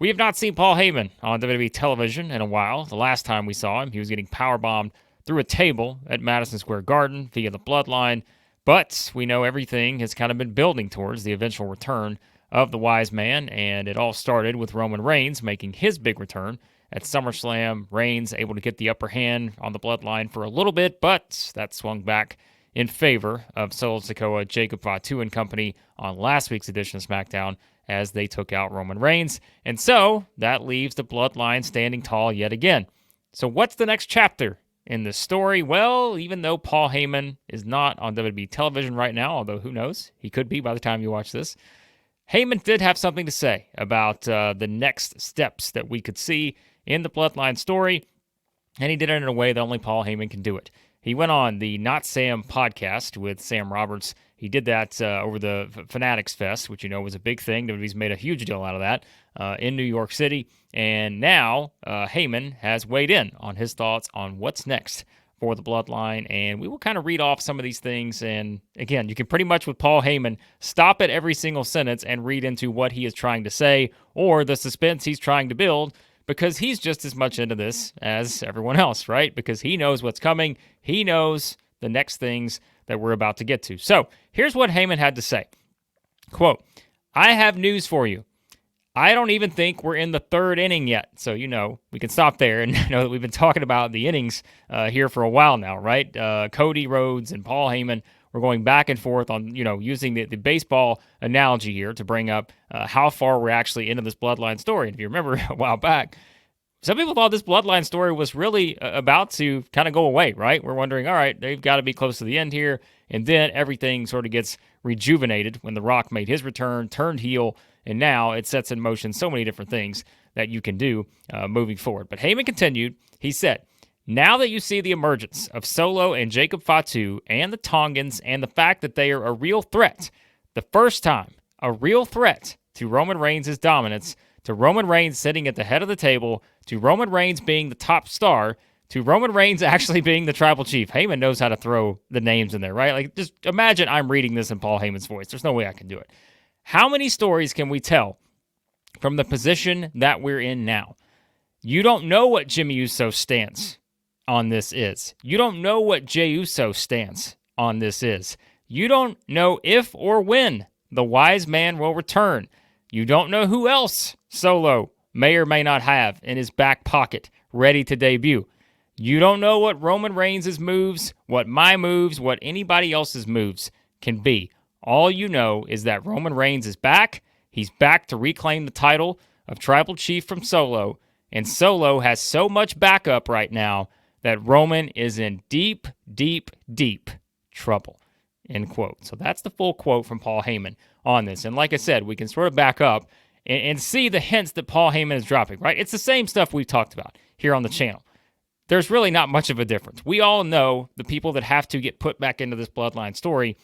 We have not seen Paul Heyman on WWE television in a while. The last time we saw him, he was getting powerbombed through a table at Madison Square Garden via the Bloodline. But we know everything has kind of been building towards the eventual return of the Wiseman, and it all started with Roman Reigns making his big return at SummerSlam. Reigns able to get the upper hand on the Bloodline for a little bit, but that swung back in favor of Solo Sikoa, Jacob Fatu and company on last week's edition of SmackDown as they took out Roman Reigns. And so that leaves the Bloodline standing tall yet again. So what's the next chapter in this story? Well, even though Paul Heyman is not on WWE television right now, although who knows, he could be by the time you watch this, Heyman did have something to say about the next steps that we could see in the Bloodline story, and he did it in a way that only Paul Heyman can do it. He went on the Not Sam podcast with Sam Roberts. He did that over the Fanatics Fest, which you know was a big thing. WWE's made a huge deal out of that in New York City. And now Heyman has weighed in on his thoughts on what's next for the Bloodline. And we will kind of read off some of these things. And again, you can pretty much with Paul Heyman stop at every single sentence and read into what he is trying to say or the suspense he's trying to build, because he's just as much into this as everyone else, right? Because he knows what's coming. He knows the next things that we're about to get to. So here's what Heyman had to say. Quote, "I have news for you. I don't even think we're in the third inning yet." So, you know, we can stop there and know that we've been talking about the innings here for a while now, right? Cody Rhodes and Paul Heyman were going back and forth on, you know, using the baseball analogy here to bring up how far we're actually into this Bloodline story. And if you remember a while back, some people thought this Bloodline story was really about to kind of go away, right? We're wondering, all right, they've got to be close to the end here. And then everything sort of gets rejuvenated when The Rock made his return, turned heel, and now it sets in motion so many different things that you can do moving forward. But Heyman continued. He said, "Now that you see the emergence of Solo and Jacob Fatu and the Tongans and the fact that they are a real threat, the first time a real threat to Roman Reigns' dominance, to Roman Reigns sitting at the head of the table, to Roman Reigns being the top star, to Roman Reigns actually being the tribal chief." Heyman knows how to throw the names in there, right? Like, just imagine I'm reading this in Paul Heyman's voice. There's no way I can do it. How many stories can we tell from the position that we're in now? You don't know what Jimmy Uso's stance on this is. You don't know what Jey Uso's stance on this is. You don't know if or when the Wiseman will return. You don't know who else Solo may or may not have in his back pocket ready to debut. You don't know what Roman Reigns' moves, what my moves, what anybody else's moves can be. All you know is that Roman Reigns is back. He's back to reclaim the title of Tribal Chief from Solo, and Solo has so much backup right now that Roman is in deep, deep, deep trouble, end quote. So that's the full quote from Paul Heyman on this. And like I said, we can sort of back up and see the hints that Paul Heyman is dropping, right? It's the same stuff we've talked about here on the channel. There's really not much of a difference. We all know the people that have to get put back into this Bloodline story.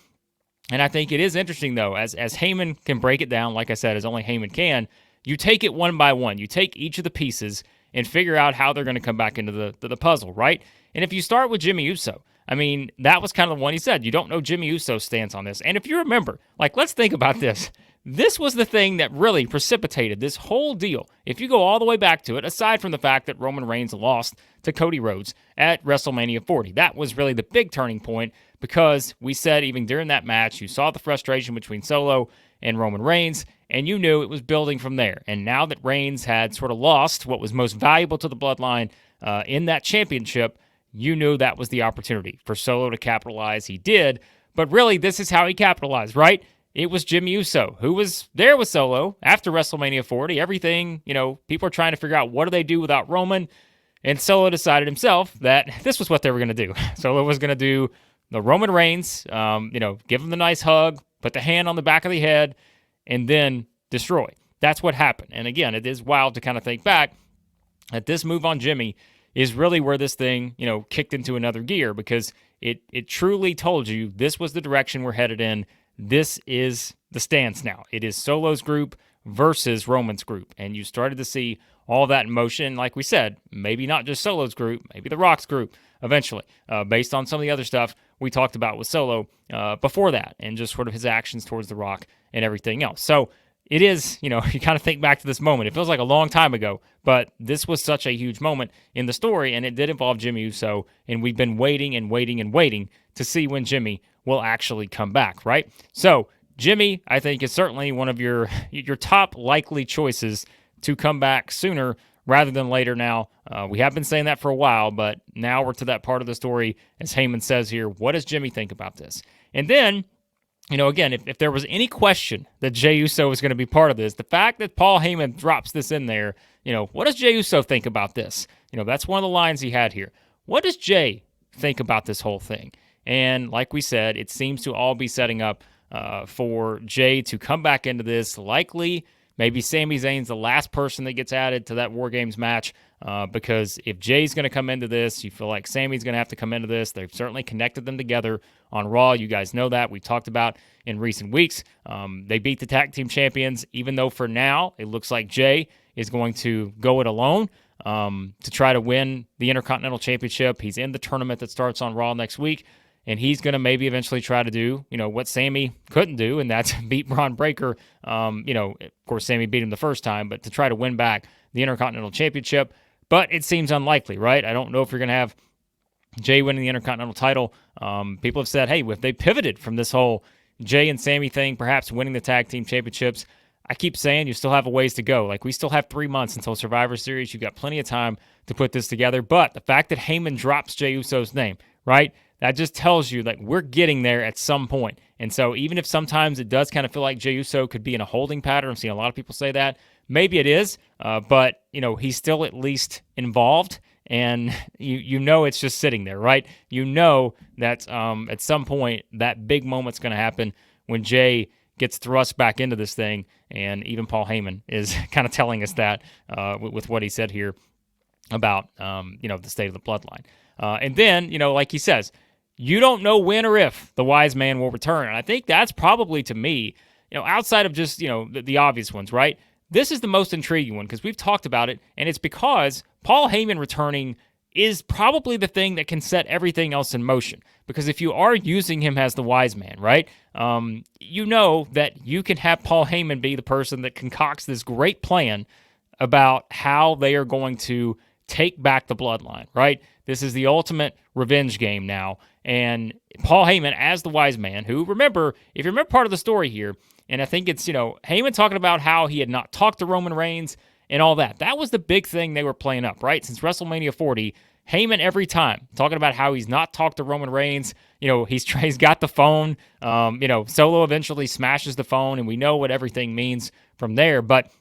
And I think it is interesting, though, as Heyman can break it down, like I said, as only Heyman can, you take it one by one. You take each of the pieces and figure out how they're going to come back into the puzzle, right? And if you start with Jimmy Uso, I mean, that was kind of the one he said. You don't know Jimmy Uso's stance on this. And if you remember, like, let's think about this. This was the thing that really precipitated this whole deal. If you go all the way back to it, aside from the fact that Roman Reigns lost to Cody Rhodes at WrestleMania 40, that was really the big turning point, because we said even during that match, you saw the frustration between Solo and Roman Reigns, and you knew it was building from there. And now that Reigns had sort of lost what was most valuable to the Bloodline in that championship, you knew that was the opportunity for Solo to capitalize. He did, but really this is how he capitalized, right? It was Jimmy Uso, who was there with Solo after WrestleMania 40. Everything, you know, people are trying to figure out what do they do without Roman, and Solo decided himself that this was what they were going to do. Solo was going to do the Roman Reigns, give him the nice hug, put the hand on the back of the head, and then destroy. That's what happened. And again, it is wild to kind of think back that this move on Jimmy is really where this thing, kicked into another gear, because it truly told you this was the direction we're headed in. This is the stance now. It is Solo's group versus Roman's group. And you started to see all that in motion. Like we said, maybe not just Solo's group, maybe The Rock's group eventually, based on some of the other stuff we talked about with Solo before that, and just sort of his actions towards The Rock and everything else. So it is, you kind of think back to this moment. It feels like a long time ago, but this was such a huge moment in the story, and it did involve Jimmy Uso, and we've been waiting and waiting and waiting to see when Jimmy will actually come back, right? So Jimmy, I think, is certainly one of your top likely choices to come back sooner rather than later now. We have been saying that for a while, but now we're to that part of the story, as Heyman says here. What does Jimmy think about this? And then, again, if there was any question that Jey Uso was going to be part of this, the fact that Paul Heyman drops this in there, what does Jey Uso think about this? That's one of the lines he had here. What does Jey think about this whole thing? And like we said, it seems to all be setting up for Jey to come back into this. Likely, maybe Sami Zayn's the last person that gets added to that War Games match, because if Jay's going to come into this, you feel like Sami's going to have to come into this. They've certainly connected them together on Raw. You guys know that. We've talked about in recent weeks. They beat the tag team champions, even though for now it looks like Jey is going to go it alone to try to win the Intercontinental Championship. He's in the tournament that starts on Raw next week, and he's going to maybe eventually try to do, what Sami couldn't do, and that's beat Braun Breaker. Of course, Sami beat him the first time, but to try to win back the Intercontinental Championship. But it seems unlikely, right? I don't know if you're going to have Jey winning the Intercontinental title. People have said, hey, if they pivoted from this whole Jey and Sami thing, perhaps winning the tag team championships, I keep saying you still have a ways to go. Like, we still have 3 months until Survivor Series. You've got plenty of time to put this together. But the fact that Heyman drops Jey Uso's name, right, that just tells you that we're getting there at some point. And so even if sometimes it does kind of feel like Jey Uso could be in a holding pattern, I'm seeing a lot of people say that, maybe it is, but, he's still at least involved, and it's just sitting there, right? That at some point that big moment's going to happen when Jey gets thrust back into this thing, and even Paul Heyman is kind of telling us that with what he said here about, the state of the bloodline. And then, like he says, you don't know when or if the Wiseman will return. And I think that's probably, to me, outside of just, the obvious ones, right? This is the most intriguing one because we've talked about it, and it's because Paul Heyman returning is probably the thing that can set everything else in motion. Because if you are using him as the Wiseman, right, that you can have Paul Heyman be the person that concocts this great plan about how they are going to take back the bloodline, right? This is the ultimate revenge game now. And Paul Heyman as the Wiseman, who, remember, if you remember part of the story here, and I think it's, Heyman talking about how he had not talked to Roman Reigns and all that. That was the big thing they were playing up, right? Since WrestleMania 40, Heyman every time talking about how he's not talked to Roman Reigns. He's got the phone. Solo eventually smashes the phone, and we know what everything means from there. But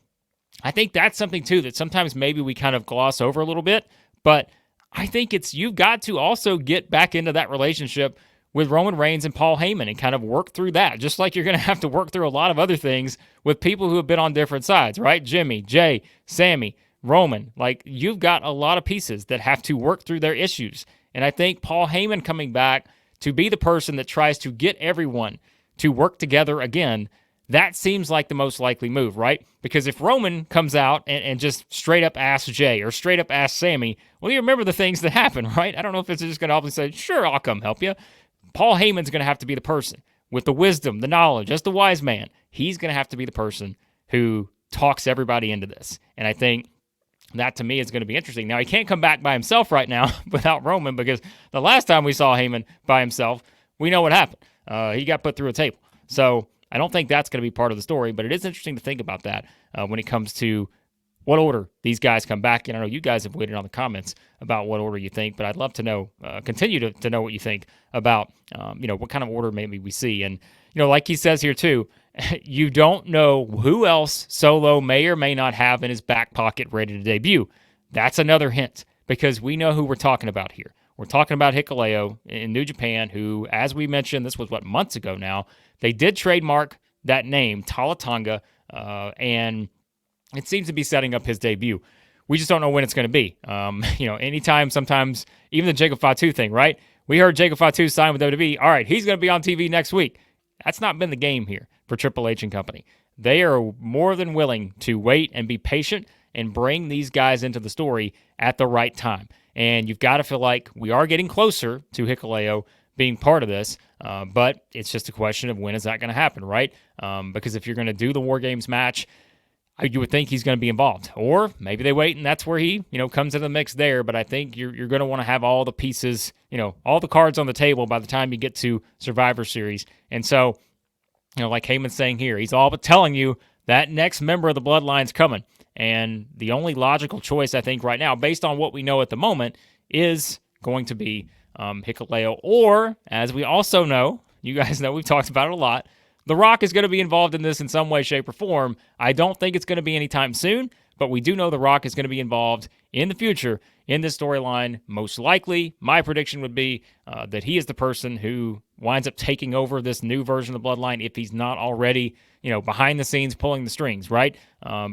I think that's something, too, that sometimes maybe we kind of gloss over a little bit. But I think you've got to also get back into that relationship with Roman Reigns and Paul Heyman and kind of work through that, just like you're going to have to work through a lot of other things with people who have been on different sides, right? Jimmy, Jey, Sami, Roman. Like, you've got a lot of pieces that have to work through their issues. And I think Paul Heyman coming back to be the person that tries to get everyone to work together again, that seems like the most likely move, right? Because if Roman comes out and just straight up asks Jey or straight up asks Sami, well, you remember the things that happen, right? I don't know if it's just going to all say, sure, I'll come help you. Paul Heyman's going to have to be the person with the wisdom, the knowledge, as the wise man. He's going to have to be the person who talks everybody into this. And I think that, to me, is going to be interesting. Now, he can't come back by himself right now without Roman, because the last time we saw Heyman by himself, we know what happened. He got put through a table. So I don't think that's going to be part of the story, but it is interesting to think about that when it comes to what order these guys come back. And I know you guys have waited on the comments about what order you think, but I'd love to know, continue to know what you think about, what kind of order maybe we see. And, like he says here too, you don't know who else Solo may or may not have in his back pocket ready to debut. That's another hint, because we know who we're talking about here. We're talking about Hikuleo in New Japan, who, as we mentioned, this was months ago now, they did trademark that name, Tama Tonga, and it seems to be setting up his debut. We just don't know when it's going to be. Anytime, sometimes, even the Jacob Fatu thing, right? We heard Jacob Fatu sign with WWE. All right, he's going to be on TV next week. That's not been the game here for Triple H and company. They are more than willing to wait and be patient and bring these guys into the story at the right time. And you've got to feel like we are getting closer to Hikuleo being part of this. But it's just a question of when is that going to happen, right? Because if you're going to do the War Games match, you would think he's going to be involved. Or maybe they wait and that's where he, comes into the mix there. But I think you're going to want to have all the pieces, all the cards on the table by the time you get to Survivor Series. And so, like Heyman's saying here, he's all but telling you that next member of the Bloodline's coming. And the only logical choice, I think, right now, based on what we know at the moment, is going to be Hikuleo. Or, as we also know, you guys know, we've talked about it a lot, The Rock is going to be involved in this in some way, shape, or form. I don't think it's going to be anytime soon, but we do know The Rock is going to be involved in the future in this storyline. Most likely, my prediction would be that he is the person who winds up taking over this new version of the Bloodline if he's not already, behind the scenes pulling the strings, right?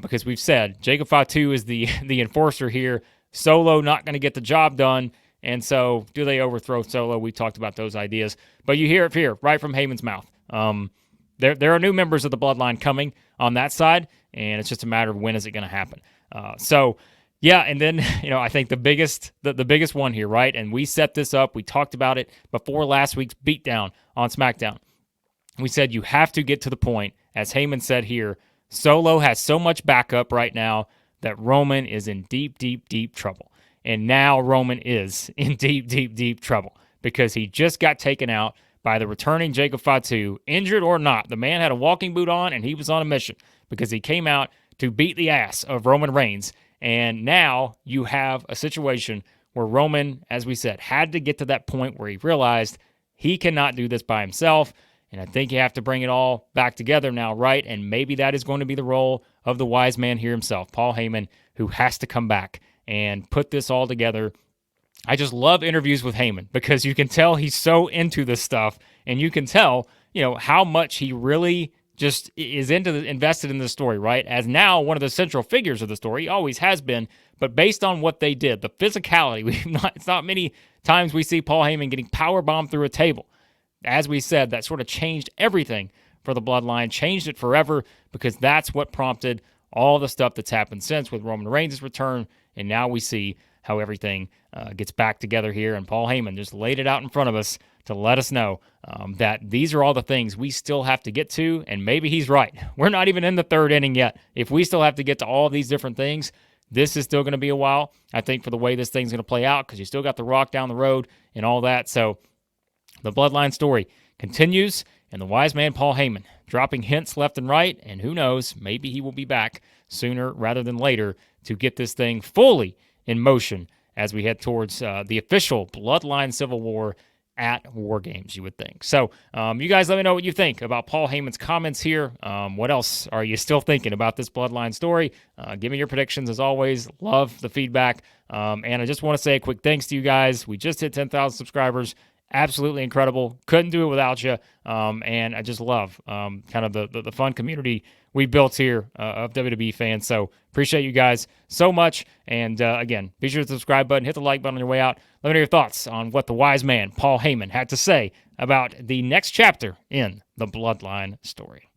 Because we've said Jacob Fatu is the enforcer here. Solo not going to get the job done. And so do they overthrow Solo? We talked about those ideas. But you hear it here, right from Heyman's mouth. There are new members of the Bloodline coming on that side, and it's just a matter of when is it going to happen. Yeah, and then, I think the biggest one here, right? And we set this up. We talked about it before last week's beatdown on SmackDown. We said you have to get to the point, as Heyman said here, Solo has so much backup right now that Roman is in deep, deep, deep trouble. And now Roman is in deep, deep, deep trouble because he just got taken out by the returning Jacob Fatu, injured or not. The man had a walking boot on, and he was on a mission because he came out to beat the ass of Roman Reigns. And now you have a situation where Roman, as we said, had to get to that point where he realized he cannot do this by himself. And I think you have to bring it all back together now, right? And maybe that is going to be the role of the wise man here himself, Paul Heyman, who has to come back and put this all together. I just love interviews with Heyman because you can tell he's so into this stuff, and you can tell, how much he really just is invested in the story, right? As now one of the central figures of the story, he always has been, but based on what they did, the physicality, it's not many times we see Paul Heyman getting powerbombed through a table. As we said, that sort of changed everything for the Bloodline, changed it forever, because that's what prompted all the stuff that's happened since with Roman Reigns' return, and now we see how everything gets back together here, and Paul Heyman just laid it out in front of us to let us know that these are all the things we still have to get to, and maybe he's right. We're not even in the third inning yet. If we still have to get to all these different things, this is still going to be a while, I think, for the way this thing's going to play out, because you still got The Rock down the road and all that. So the Bloodline story continues, and the wise man Paul Heyman dropping hints left and right, and who knows, maybe he will be back sooner rather than later to get this thing fully in motion as we head towards the official Bloodline Civil War at War Games, you would think. So you guys let me know what you think about Paul Heyman's comments here. What else are you still thinking about this Bloodline story? Give me your predictions as always. Love the feedback. And I just want to say a quick thanks to you guys. We just hit 10,000 subscribers. Absolutely incredible. Couldn't do it without you. And I just love kind of the fun community we built here of WWE fans. So appreciate you guys so much. And again, be sure to the subscribe button, hit the like button on your way out. Let me know your thoughts on what the wise man, Paul Heyman, had to say about the next chapter in the Bloodline story.